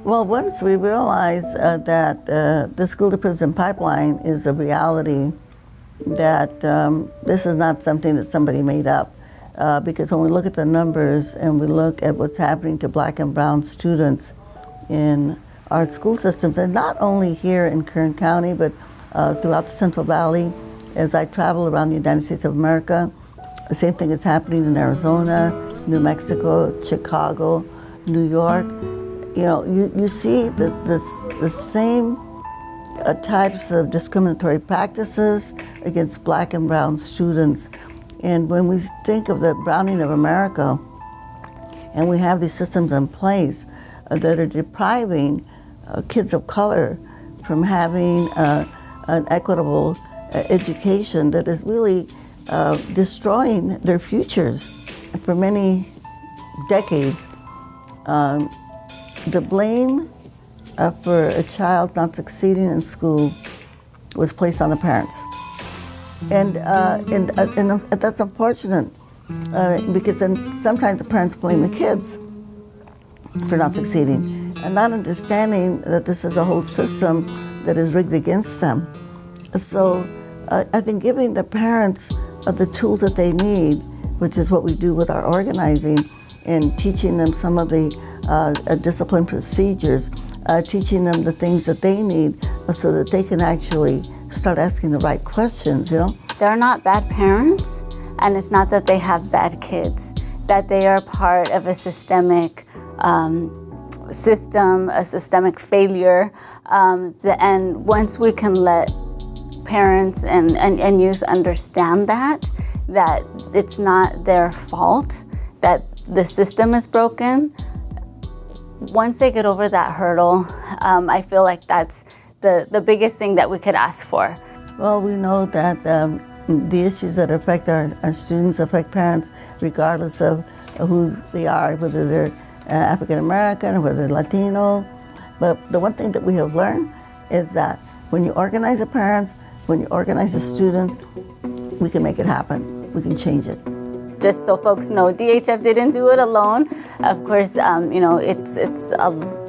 Well, once we realize that the school to prison pipeline is a reality, that this is not something that somebody made up. Because when we look at the numbers and we look at what's happening to black and brown students in our school systems, and not only here in Kern County, but throughout the Central Valley, as I travel around the United States of America, the same thing is happening in Arizona, New Mexico, Chicago, New York. You know, you see the same types of discriminatory practices against black and brown students. And when we think of the browning of America, and we have these systems in place that are depriving kids of color from having an equitable education, that is really destroying their futures for many decades. The blame for a child not succeeding in school was placed on the parents. And that's unfortunate because then sometimes the parents blame the kids for not succeeding and not understanding that this is a whole system that is rigged against them. So I think giving the parents the tools that they need, which is what we do with our organizing, and teaching them some of the discipline procedures, teaching them the things that they need so that they can actually start asking the right questions, you know? They're not bad parents, and it's not that they have bad kids, that they are part of a systemic system, a systemic failure. And once we can let parents and youth understand that it's not their fault, that the system is broken, once they get over that hurdle, I feel like that's the biggest thing that we could ask for. Well, we know that the issues that affect our students affect parents regardless of who they are, whether they're African American or whether they're Latino. But the one thing that we have learned is that when you organize the parents, when you organize the students, we can make it happen. We can change it. Just so folks know, DHF didn't do it alone. Of course, you know,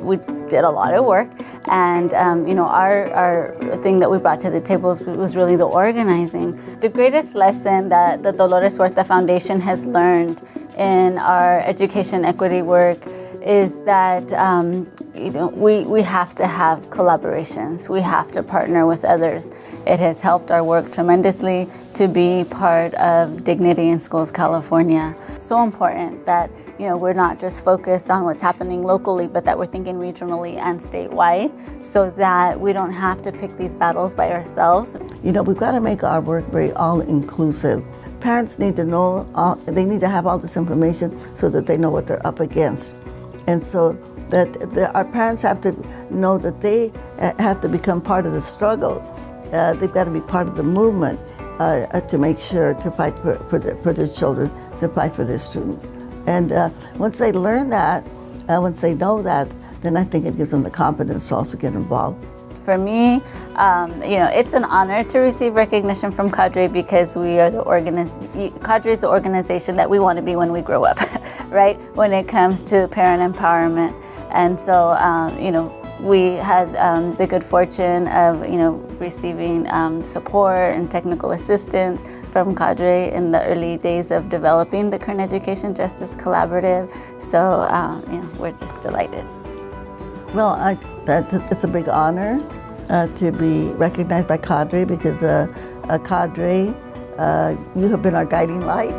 we did a lot of work, and you know, our thing that we brought to the table was really the organizing. The greatest lesson that the Dolores Huerta Foundation has learned in our education equity work is that you know, we have to have collaborations. We have to partner with others. It has helped our work tremendously to be part of Dignity in Schools California. So important that, you know, we're not just focused on what's happening locally, but that we're thinking regionally and statewide, so that we don't have to pick these battles by ourselves. You know, we've got to make our work very all-inclusive. Parents need to know, they need to have all this information so that they know what they're up against. And so that our parents have to know that they have to become part of the struggle. They've got to be part of the movement to make sure to fight for their children, to fight for their students. And once they learn that, once they know that, then I think it gives them the confidence to also get involved. For me, you know, it's an honor to receive recognition from Cadre because we are Cadre is the organization that we want to be when we grow up, right? When it comes to parent empowerment. And so, you know, we had the good fortune of, you know, receiving support and technical assistance from Cadre in the early days of developing the Kern Education Justice Collaborative. So, you know, we're just delighted. Well, it's a big honor to be recognized by Cadre because Cadre, you have been our guiding light.